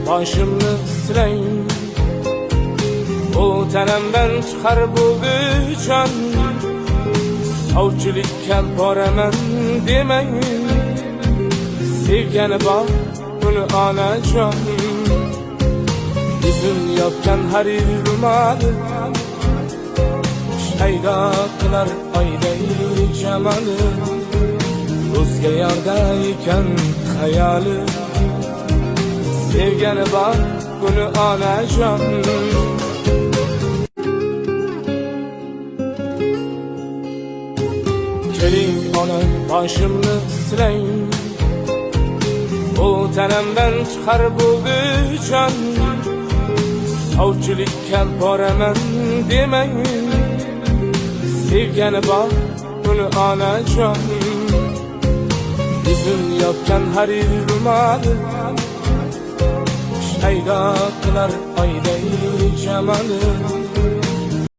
boshimni silang. Bu tanamdan chiqar bu jon, sovchilikka boraman demang. Sevgani bor uni onajon, yuzim yopgan harir rumoli, shaydo qilar oyday jamoli. O'zga yorda ekan xayoli, sevgani bor uni onajon. Keling ona boshimni silang. Bu tanamdan chiqar bu jon, sovchilikka boraman demang. Sevgani bor uni onajon, yuzim yopgan harir rumoli, shaydo qilar oyday jamoli.